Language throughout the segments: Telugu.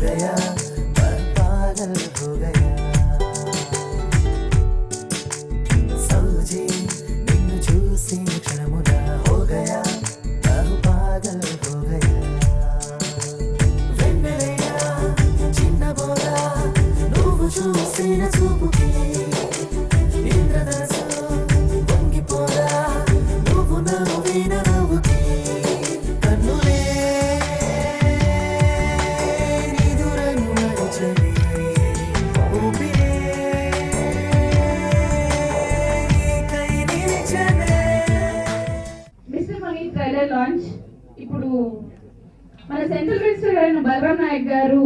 गया मैं पागल हो गया सौजी నిన్ను చూసి క్షణమున हो गया मैं पागल हो गया వెన్నెలయ్యా చిన్న బోలా నువ్వు చూసిన చూపుకి ఇంద్రధనసు పొంగిపోదా నువ్వు నవ్విన నవ్వుకి కన్నులే నిదురను మరచని ఊపిరే నీకై నిలిచనే. మిస్టర్ మనీ ట్రైలర్ లాంచ్ ఇప్పుడు మన సెంట్రల్ మినిస్టర్ అయిన బలరాం నాయక్ గారు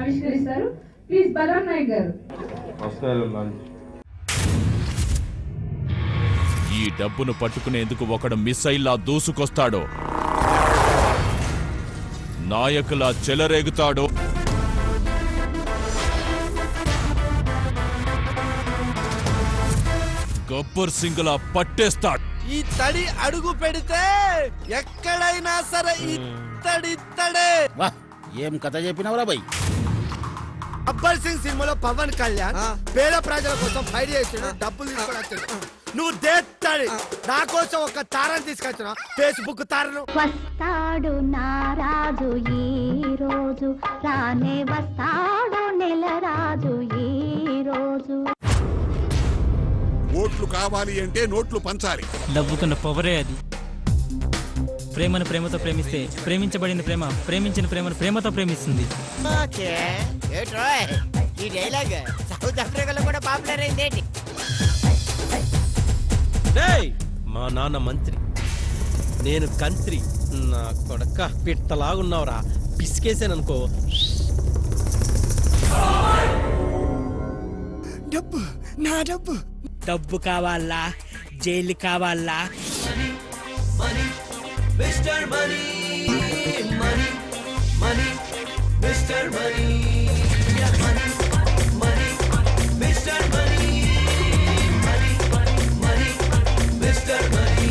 ఆవిష్కరిస్తారు. ప్లీజ్ బలరాం నాయక్ గారు. ఈ డబ్బును పట్టుకునేందుకు ఒకడు మిస్సైల్లా దూసుకొస్తాడో, నాయకులా చెలరేగుతాడో, గబ్బర్ సింగ్ లా పట్టేస్తాడు. ఈ తడి అడుగు పెడితే ఎక్కడైనా సరే ఇత్తడిత్తడే. ఏం కథ చెప్పినవరా బై? గబ్బర్ సింగ్ సినిమాలో పవన్ కళ్యాణ్ పేద ప్రజల కోసం ఫైట్ చేసాడు, డబ్బులు తీసుకొని నువ్వు దేత్తాడి నా కోసం ఒక తారని తీసుకొచ్చిన ఫేస్బుక్ తారను. వస్తాడు నారాజు ఈ రోజు రానే వస్తాడు నెల రాజు ఈ రోజు. ఓట్లు కావాలి అంటే నోట్లు పంచాలి. డబ్బుకున్న పవరే అది. ప్రేమను ప్రేమతో ప్రేమిస్తే ప్రేమించబడిన ప్రేమ ప్రేమించిన ప్రేమను ప్రేమతో ప్రేమిస్తుంది. ఈ డైలాగ్ సౌత్ ఆఫ్రికాలో కూడా పాపులర్ అయింది. మా నాన్న మంత్రి, నేను కంత్రి. నా కొడక పిట్టలాగున్నావురా, పిసికేసాననుకో. డబ్బు నా డబ్బు డబ్బు కావాలా, జైలు కావాలా? Mister money money money mister money money money mister money money money mister money.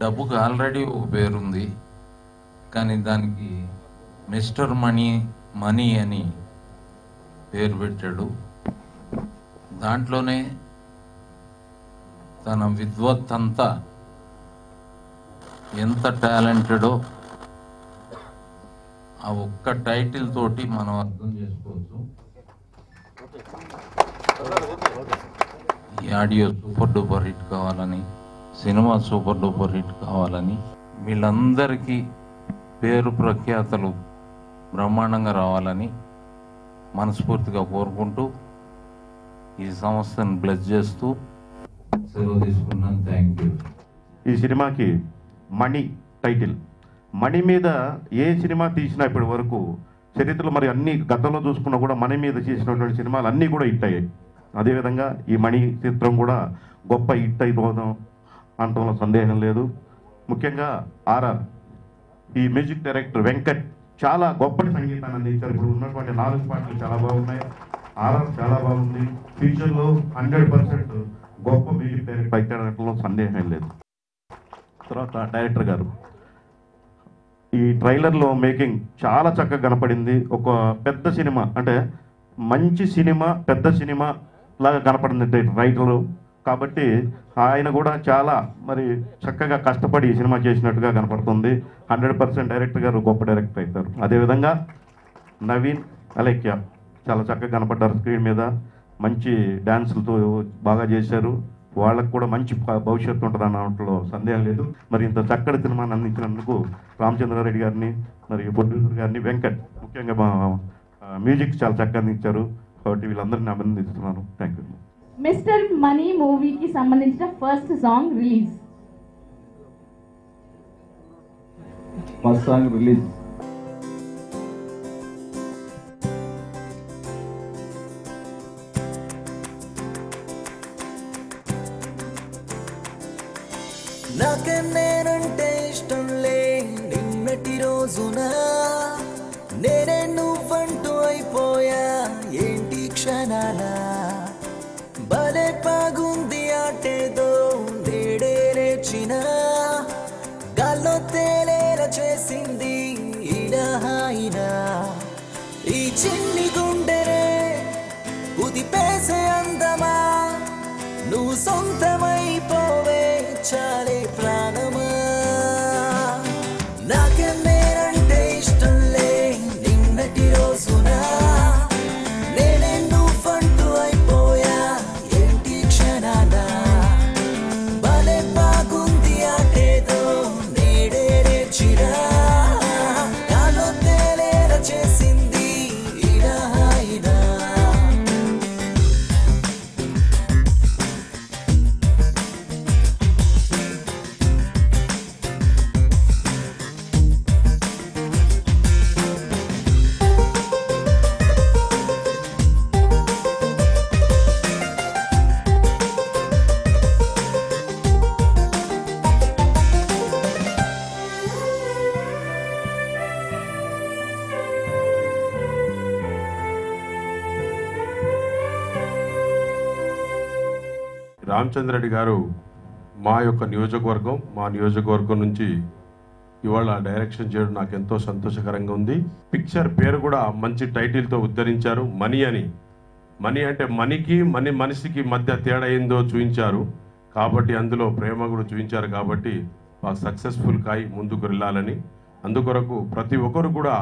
డబ్బుకు ఆల్రెడీ ఒక పేరుంది, కానీ దానికి మిస్టర్ మనీ మనీ అని పేరు పెట్టాడు. దాంట్లోనే తన విద్వత్తంతా ఎంత టాలెంటెడో ఆ ఒక్క టైటిల్ తోటి మనం అర్థం చేసుకోవచ్చు. ఈ ఆడియో సూపర్ డూపర్ హిట్ కావాలని, సినిమా సూపర్ డూపర్ హిట్ కావాలని, వీళ్ళందరికీ పేరు ప్రఖ్యాతలు బ్రహ్మాండంగా రావాలని మనస్ఫూర్తిగా కోరుకుంటూ ఈ సంస్థను బ్లెస్ చేస్తూ సెలవు తీసుకున్నాను. Thank you. ఈ సినిమాకి మణి టైటిల్. మణి మీద ఏ సినిమా తీసినా ఇప్పటి వరకు చరిత్రలో మరి అన్ని గతంలో చూసుకున్నా కూడా మణి మీద చేసినటువంటి సినిమాలు అన్నీ కూడా హిట్ అయ్యాయి. అదేవిధంగా ఈ మణి చిత్రం కూడా గొప్ప హిట్ అయిపోదాం అనటంలో సందేహం లేదు. ముఖ్యంగా ఆర్ఆర్ ఈ మ్యూజిక్ డైరెక్టర్ వెంకట్ చాలా గొప్పటి సంగీతాన్ని అందించారు. ఇప్పుడు ఉన్నటువంటి 4 పాటలు చాలా బాగున్నాయి. ఆర్ఆర్ చాలా బాగుంది. ఫ్యూచర్లో 100% గొప్ప మ్యూజిక్ డైరెక్టర్ అయితేలో సందేహం లేదు. తర్వాత డైరెక్టర్ గారు ఈ ట్రైలర్లో మేకింగ్ చాలా చక్కగా కనపడింది. ఒక పెద్ద సినిమా అంటే మంచి సినిమా, పెద్ద సినిమా లాగా కనపడింది రైటరు. కాబట్టి ఆయన కూడా చాలా మరి చక్కగా కష్టపడి ఈ సినిమా చేసినట్టుగా కనపడుతుంది. 100% డైరెక్టర్ గారు గొప్ప డైరెక్టర్ అవుతారు. అదేవిధంగా నవీన్, అలేఖ్య చాలా చక్కగా కనపడ్డారు స్క్రీన్ మీద. మంచి డ్యాన్సులతో బాగా చేశారు. వాళ్ళకు కూడా మంచి భవిష్యత్తు ఉంటుంది అన్నట్లో సందేహం లేదు. మరి ఇంత చక్కటి సినిమాని అందించినందుకు రామచంద్రారెడ్డి గారిని, మరి ప్రొడ్యూసర్ గారిని, వెంకట్ ముఖ్యంగా మా మ్యూజిక్ చాలా చక్కగా అందించారు. కాబట్టి వీళ్ళందరినీ అభినందిస్తున్నాను. Thank you. మిస్టర్ మనీ మూవీకి సంబంధించిన ఫస్ట్ సాంగ్ రిలీజ్. నాకే నేనంటే ఇష్టం లే నిన్నటి రోజున నేనే నువ్వంటూ అయిపోయా ఏంటి క్షణాల భలే బాగుంది ఆటేదో నేడే రేచిన గాల్లో తేలి చిన్ని గుండెరే కుదిపేసే అందమా నువ్వు సొంతమైపోవే చాలే ప్రాణమా నాకే నేనంటే ఇష్టం లే నిన్నటి రోజున నేనే నువ్వంటూ అయిపోయా ఏంటి క్షణాన భలే బాగుంది ఆటేదో నేడే రేచిరా నాలో తేలేలా చేసింది ఇలా హాయినా రామచంద్రరెడ్డి గారు మా యొక్క నియోజకవర్గం మా నియోజకవర్గం నుంచి ఇవాళ డైరెక్షన్ చేయడం నాకు ఎంతో సంతోషకరంగా ఉంది. పిక్చర్ పేరు కూడా మంచి టైటిల్తో ఉద్ధరించారు, మనీ అని. మనీ అంటే మనీకి మనిషికి మధ్య తేడా ఏందో చూపించారు కాబట్టి అందులో ప్రేమ కూడా చూపించారు కాబట్టి సక్సెస్ఫుల్ కాయి ముందుకు వెళ్ళాలని. అందుకొరకు ప్రతి ఒక్కరు కూడా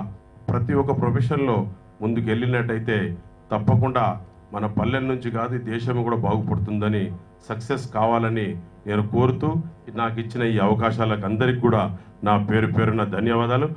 ప్రతి ఒక్క ప్రొఫెషన్లో ముందుకు వెళ్ళినట్టయితే తప్పకుండా మన పల్లెల నుంచి కాదు దేశం కూడా బాగుపడుతుందని సక్సెస్ కావాలని నేను కోరుతూ నాకు ఇచ్చిన ఈ అవకాశాలకు అందరికీ కూడా నా పేరున ధన్యవాదాలు.